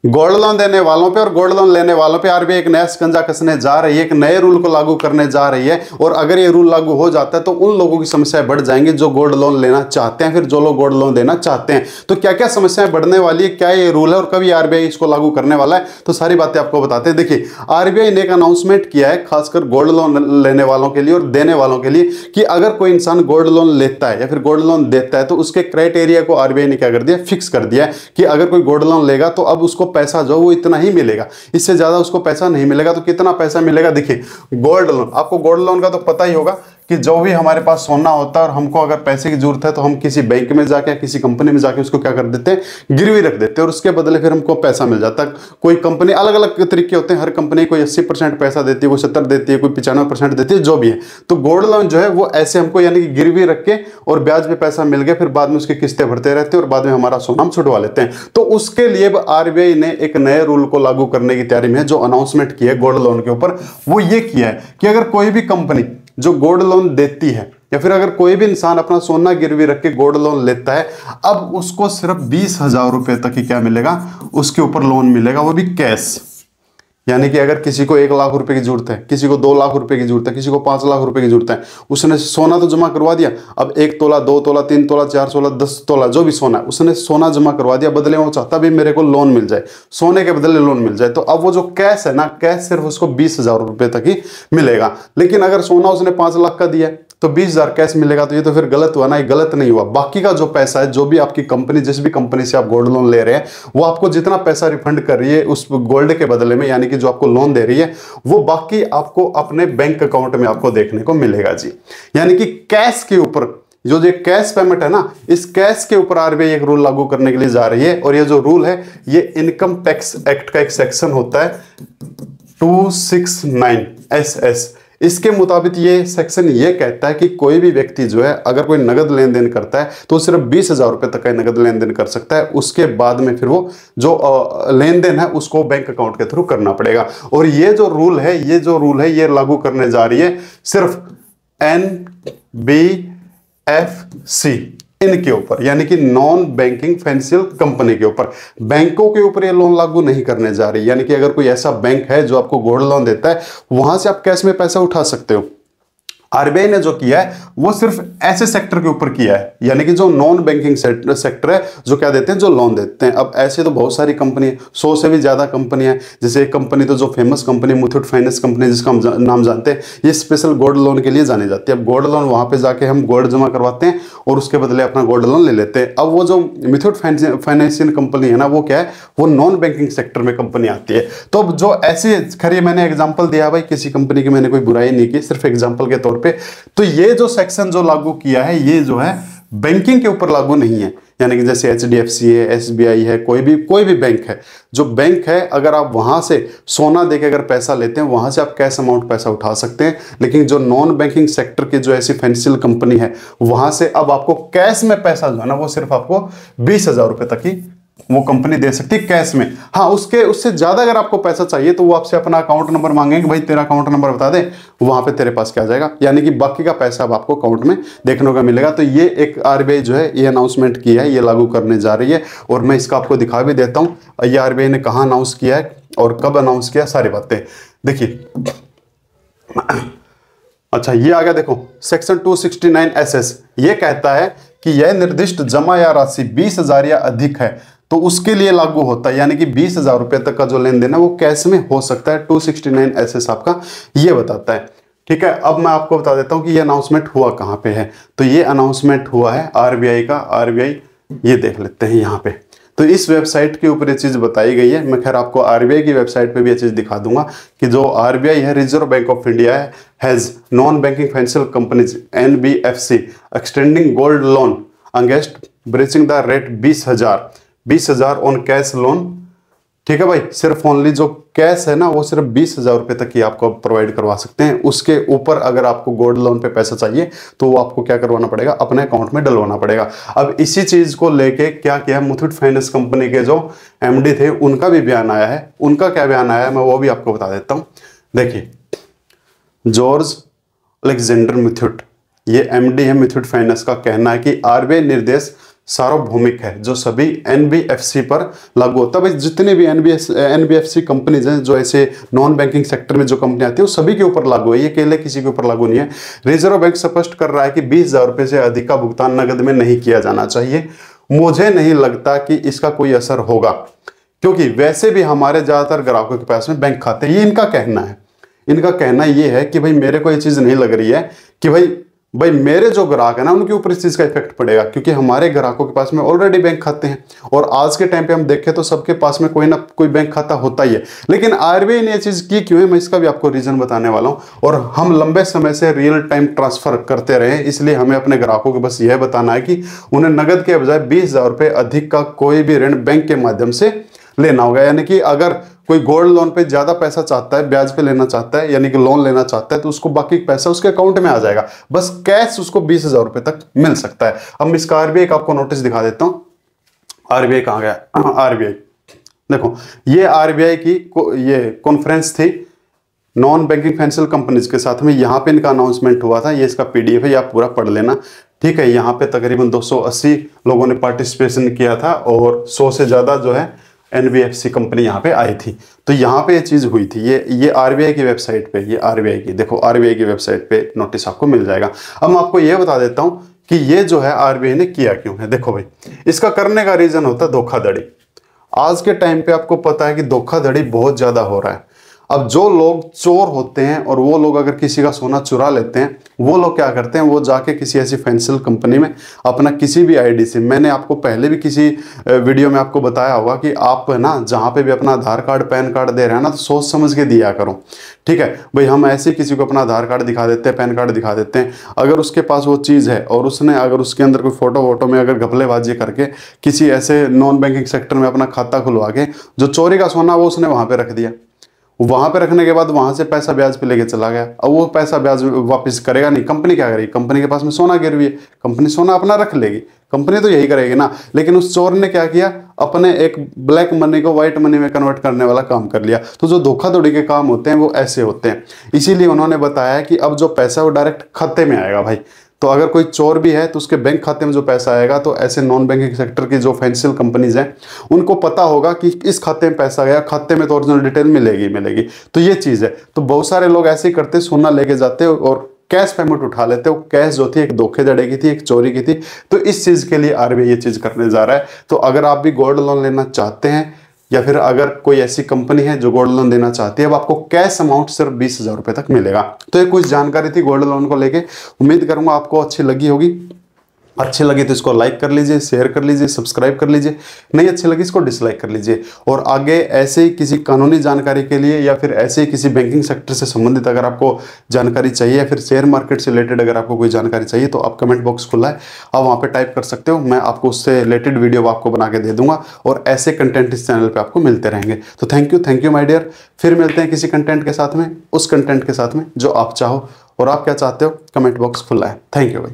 Gold loan देने वालों पे और गोल्ड लोन लेने वालों पे आरबीआई एक नया शिकंजा कसने जा रही है, एक नए रूल को लागू करने जा रही है। और अगर ये रूल लागू हो जाता है तो उन लोगों की समस्याएं बढ़ जाएंगी जो गोल्ड लोन लेना चाहते हैं, फिर जो लोग गोल्ड लोन देना चाहते हैं। तो क्या क्या समस्याएं बढ़ने वाली है, क्या ये रूल है और कभी आरबीआई इसको लागू करने वाला है, तो सारी बातें आपको बताते हैं। देखिए, आरबीआई ने एक अनाउंसमेंट किया है खासकर गोल्ड लोन लेने वालों के लिए और देने वालों के लिए कि अगर कोई इंसान गोल्ड लोन लेता है या फिर गोल्ड लोन देता है तो उसके क्राइटेरिया को आरबीआई ने क्या कर दिया, फिक्स कर दिया है कि अगर कोई गोल्ड लोन लेगा तो अब उसको पैसा जो वो इतना ही मिलेगा, इससे ज्यादा उसको पैसा नहीं मिलेगा। तो कितना पैसा मिलेगा, देखिए गोल्ड लोन, आपको गोल्ड लोन का तो पता ही होगा कि जो भी हमारे पास सोना होता है और हमको अगर पैसे की जरूरत है तो हम किसी बैंक में जाके किसी कंपनी में जाके उसको क्या कर देते हैं, गिरवी रख देते हैं और उसके बदले फिर हमको पैसा मिल जाता है। कोई कंपनी अलग अलग तरीके होते हैं, हर कंपनी कोई 80% पैसा देती है, कोई 70 देती है, कोई 95% देती है, जो भी है। तो गोल्ड लोन जो है वो ऐसे हमको यानी कि गिरवी रख के और ब्याज पे पैसा मिल गया, फिर बाद में उसकी किस्तें भरते रहते हैं और बाद में हमारा सोना हम छुड़वा लेते हैं। तो उसके लिए आरबीआई ने एक नए रूल को लागू करने की तैयारी में है। जो अनाउंसमेंट की है गोल्ड लोन के ऊपर वो ये किया है कि अगर कोई भी कंपनी जो गोल्ड लोन देती है या फिर अगर कोई भी इंसान अपना सोना गिरवी रख के गोल्ड लोन लेता है, अब उसको सिर्फ 20,000 रुपए तक ही क्या मिलेगा, उसके ऊपर लोन मिलेगा, वो भी कैश। यानी कि अगर किसी को 1 लाख रुपए की जरूरत है, किसी को 2 लाख रुपए की जरूरत है, किसी को 5 लाख रुपए की जरूरत है, उसने सोना तो जमा करवा दिया, अब 1 तोला 2 तोला 3 तोला 4 तोला 10 तोला जो भी सोना है उसने सोना जमा करवा दिया, बदले में वो चाहता भी मेरे को लोन मिल जाए, सोने के बदले लोन मिल जाए। तो अब वो जो कैश है ना, कैश सिर्फ उसको 20,000 रुपए तक ही मिलेगा। लेकिन अगर सोना उसने 5 लाख का दिया तो 20,000 कैश मिलेगा, तो ये तो फिर गलत हुआ ना, ये गलत नहीं हुआ। बाकी का जो पैसा है, जो भी आपकी कंपनी, जिस भी कंपनी से आप गोल्ड लोन ले रहे हैं, वो आपको जितना पैसा रिफंड कर रही है उस गोल्ड के बदले में, यानी कि जो आपको लोन दे रही है, वो बाकी आपको अपने बैंक अकाउंट में आपको देखने को मिलेगा जी। यानी कि कैश के ऊपर जो ये कैश पेमेंट है ना, इस कैश के ऊपर आरबीआई एक रूल लागू करने के लिए जा रही है। और ये जो रूल है ये इनकम टैक्स एक्ट का एक सेक्शन होता है 269 SS। इसके मुताबिक ये सेक्शन ये कहता है कि कोई भी व्यक्ति जो है अगर कोई नगद लेन देन करता है तो सिर्फ 20,000 रुपए तक का नगद लेन देन कर सकता है। उसके बाद में फिर वो जो लेन देन है उसको बैंक अकाउंट के थ्रू करना पड़ेगा। और ये जो रूल है ये लागू करने जा रही है सिर्फ NBFC इनके ऊपर, यानी कि नॉन बैंकिंग फाइनेंशियल कंपनी के ऊपर। बैंकों के ऊपर ये लोन लागू नहीं करने जा रही। यानी कि अगर कोई ऐसा बैंक है जो आपको गोल्ड लोन देता है, वहां से आप कैश में पैसा उठा सकते हो। आरबीआई ने जो किया है वो सिर्फ ऐसे सेक्टर के ऊपर किया है, यानी कि जो नॉन बैंकिंग सेक्टर है, जो क्या देते हैं, जो लोन देते हैं। अब ऐसे तो बहुत सारी कंपनी है, 100 से भी ज्यादा कंपनियां हैं। जैसे एक कंपनी तो जो famous company Muthoot finance company, जिसका हम नाम जानते हैं, ये स्पेशल गोल्ड लोन के लिए जानी जाती है। अब गोल्ड लोन वहां पे जाके हम गोल्ड जमा करवाते हैं और उसके बदले अपना गोल्ड लोन ले लेते हैं। अब वो जो मुथूट फाइनेंशियल कंपनी है ना, वो क्या है, वो नॉन बैंकिंग सेक्टर में कंपनी आती है। तो जो ऐसी, खैर मैंने एग्जाम्पल दिया भाई, किसी कंपनी की मैंने कोई बुराई नहीं की, सिर्फ एग्जाम्पल के तौर पे। तो ये जो सेक्शन जो लागू किया है, ये जो है बैंकिंग के ऊपर लागू नहीं है। यानी कि जैसे HDFC है, SBI है, कोई भी बैंक है, जो बैंक है, अगर आप वहां से सोना देके अगर पैसा लेते हैं, वहां से आप कैश अमाउंट पैसा उठा सकते हैं। लेकिन जो नॉन बैंकिंग सेक्टर की जो ऐसी फाइनेंशियल कंपनी है, वहां से अब आपको कैश में पैसा जो है ना, वो सिर्फ आपको 20,000 रुपए तक ही वो कंपनी दे सकती है कैश में। हाँ, उससे ज्यादा अगर आपको पैसा चाहिए तो वो आपसे अपना अकाउंट नंबर मांगेंगे, भाई तेरा अकाउंट नंबर बता दे, वहां पे तेरे पास क्या जाएगा। यानी कि बाकी का पैसा अब आपको अकाउंट में देखने को मिलेगा। तो ये एक आरबीआई जो है ये अनाउंसमेंट किया है, ये लागू करने जा रही है। और मैं इसका आपको दिखा भी देता हूं, ये आरबीआई ने कहां अनाउंस किया है और कब अनाउंस किया, सारी बातें देखिए। अच्छा, ये आ गया, देखो सेक्शन 269 SS। ये कहता है कि यह निर्दिष्ट जमा या राशि 20,000 या अधिक है तो उसके लिए लागू होता है। यानी कि 20,000 रुपए तक का जो लेन देन है वो कैश में हो सकता है। 269 SS आपका ये बताता है। ठीक है, अब मैं आपको बता देता हूं कि ये अनाउंसमेंट हुआ कहां पे है। तो ये अनाउंसमेंट हुआ है आरबीआई का। आरबीआई, ये देख लेते हैं यहाँ पे। तो इस वेबसाइट के ऊपर ये चीज बताई गई है। मैं खैर आपको आरबीआई की वेबसाइट पे भी ये चीज दिखा दूंगा कि जो आरबीआई है, रिजर्व बैंक ऑफ इंडिया है, has non banking financial companies NBFC extending gold loan against breaching the rate 20,000 on cash loan. ठीक है भाई, सिर्फ ओनली जो कैश है ना, वो सिर्फ 20,000 रुपए तक ही आपको प्रोवाइड करवा सकते हैं। उसके ऊपर अगर आपको गोल्ड लोन पे पैसा चाहिए तो वो आपको क्या करवाना पड़ेगा, अपने अकाउंट में डलवाना पड़ेगा। अब इसी चीज को लेके क्या किया, मुथूट फाइनेंस कंपनी के जो MD थे, उनका भी बयान आया है। उनका क्या बयान आया है मैं वो भी आपको बता देता हूं। देखिए, जॉर्ज अलेक्जेंडर मुथूट, ये MD है मुथूट फाइनेंस का, कहना है कि आरबीआई निर्देश सार्वभौमिक है, जो सभी एनबीएफसी पर लागू होता है। भाई जितने भी एनबीएफसी कंपनीज हैं, जो ऐसे नॉन बैंकिंग सेक्टर में जो कंपनी आती है, वो सभी के ऊपर लागू है, ये अकेले किसी के ऊपर लागू नहीं है। रिजर्व बैंक स्पष्ट कर रहा है कि 20,000 रुपये से अधिक का भुगतान नगद में नहीं किया जाना चाहिए। मुझे नहीं लगता कि इसका कोई असर होगा, क्योंकि वैसे भी हमारे ज्यादातर ग्राहकों के पास में बैंक खाते हैं। ये इनका कहना है, इनका कहना ये है कि भाई मेरे को ये चीज नहीं लग रही है कि भाई मेरे जो ग्राहक है ना, उनके ऊपर इस चीज का इफेक्ट पड़ेगा, क्योंकि हमारे ग्राहकों के पास में ऑलरेडी बैंक खाते हैं, और आज के टाइम पे हम देखें तो सबके पास में कोई ना कोई बैंक खाता होता ही है। लेकिन आरबीआई ने ये चीज की क्यों है, मैं इसका भी आपको रीजन बताने वाला हूं। और हम लंबे समय से रियल टाइम ट्रांसफर करते रहे, इसलिए हमें अपने ग्राहकों को बस यह बताना है कि उन्हें नगद के बजाय 20,000 रुपये अधिक का कोई भी ऋण बैंक के माध्यम से लेना होगा। यानी कि अगर कोई गोल्ड लोन पे ज्यादा पैसा चाहता है, ब्याज पे लेना चाहता है, यानी कि लोन लेना चाहता है, तो उसको बाकी पैसा उसके अकाउंट में आ जाएगा, बस कैश उसको 20,000 रुपये तक मिल सकता है। अब इसका आरबीआई का आपको नोटिस दिखा देता हूं। आरबीआई कहां गया, आरबीआई देखो, ये आरबीआई की ये कॉन्फ्रेंस थी नॉन बैंकिंग फाइनेंशियल कंपनीज के साथ में। यहाँ पे इनका अनाउंसमेंट हुआ था, ये इसका पीडीएफ है, आप पूरा पढ़ लेना, ठीक है। यहाँ पे तकरीबन 280 लोगों ने पार्टिसिपेशन किया था, और 100 से ज्यादा जो है एनबीएफसी कंपनी यहाँ पे आई थी। तो यहाँ पे ये चीज हुई थी। ये आरबीआई की वेबसाइट पे, ये आरबीआई की देखो, आरबीआई की वेबसाइट पे नोटिस आपको मिल जाएगा। अब मैं आपको ये बता देता हूँ कि ये जो है आरबीआई ने किया क्यों है। देखो भाई, इसका करने का रीजन होता है धोखाधड़ी। आज के टाइम पे आपको पता है कि धोखाधड़ी बहुत ज्यादा हो रहा है। अब जो लोग चोर होते हैं और वो लोग अगर किसी का सोना चुरा लेते हैं, वो लोग क्या करते हैं, वो जाके किसी ऐसी फाइनेंशियल कंपनी में अपना किसी भी आईडी से, मैंने आपको पहले भी किसी वीडियो में आपको बताया होगा कि आप ना जहाँ पे भी अपना आधार कार्ड पैन कार्ड दे रहे हैं ना, तो सोच समझ के दिया करो, ठीक है। भाई हम ऐसे किसी को अपना आधार कार्ड दिखा देते हैं, पैन कार्ड दिखा देते हैं, अगर उसके पास वो चीज़ है और उसने अगर उसके अंदर कोई फोटो वोटो में अगर घपलेबाजी करके किसी ऐसे नॉन बैंकिंग सेक्टर में अपना खाता खुलवा के जो चोरी का सोना वो उसने वहाँ पे रख दिया, वहां पे रखने के बाद वहां से पैसा ब्याज पे लेके चला गया, अब वो पैसा ब्याज वापस करेगा नहीं, कंपनी क्या करेगी, कंपनी के पास में सोना गिरवी है, कंपनी सोना अपना रख लेगी, कंपनी तो यही करेगी ना। लेकिन उस चोर ने क्या किया, अपने एक ब्लैक मनी को व्हाइट मनी में कन्वर्ट करने वाला काम कर लिया। तो जो धोखाधड़ी के काम होते हैं वो ऐसे होते हैं। इसीलिए उन्होंने बताया कि अब जो पैसा वो डायरेक्ट खाते में आएगा भाई। तो अगर कोई चोर भी है तो उसके बैंक खाते में जो पैसा आएगा, तो ऐसे नॉन बैंकिंग सेक्टर की जो फाइनेंशियल कंपनीज हैं उनको पता होगा कि इस खाते में पैसा गया, खाते में तो ओरिजिनल डिटेल मिलेगी। तो ये चीज़ है। तो बहुत सारे लोग ऐसे ही करते, सोना लेके जाते और कैश पेमेंट उठा लेते हो। कैश जो थी एक धोखेधड़ी की थी, एक चोरी की थी। तो इस चीज़ के लिए आरबीआई ये चीज़ करने जा रहा है। तो अगर आप भी गोल्ड लोन लेना चाहते हैं, या फिर अगर कोई ऐसी कंपनी है जो गोल्ड लोन देना चाहती है, अब आपको कैश अमाउंट सिर्फ 20,000 रुपये तक मिलेगा। तो ये कुछ जानकारी थी गोल्ड लोन को लेके। उम्मीद करूंगा आपको अच्छी लगी होगी। अच्छी लगी तो इसको लाइक कर लीजिए, शेयर कर लीजिए, सब्सक्राइब कर लीजिए। नहीं अच्छी लगी इसको डिसलाइक कर लीजिए। और आगे ऐसे ही किसी कानूनी जानकारी के लिए या फिर ऐसे ही किसी बैंकिंग सेक्टर से संबंधित अगर आपको जानकारी चाहिए, या फिर शेयर मार्केट से रिलेटेड अगर आपको कोई जानकारी चाहिए, तो आप कमेंट बॉक्स खुला है, आप वहाँ पर टाइप कर सकते हो। मैं आपको उससे रिलेटेड वीडियो आपको बना के दे दूंगा, और ऐसे कंटेंट इस चैनल पर आपको मिलते रहेंगे। तो थैंक यू माय डियर। फिर मिलते हैं किसी कंटेंट के साथ में, उस कंटेंट के साथ में जो आप चाहो। और आप क्या चाहते हो, कमेंट बॉक्स खुला है। थैंक यू भाई।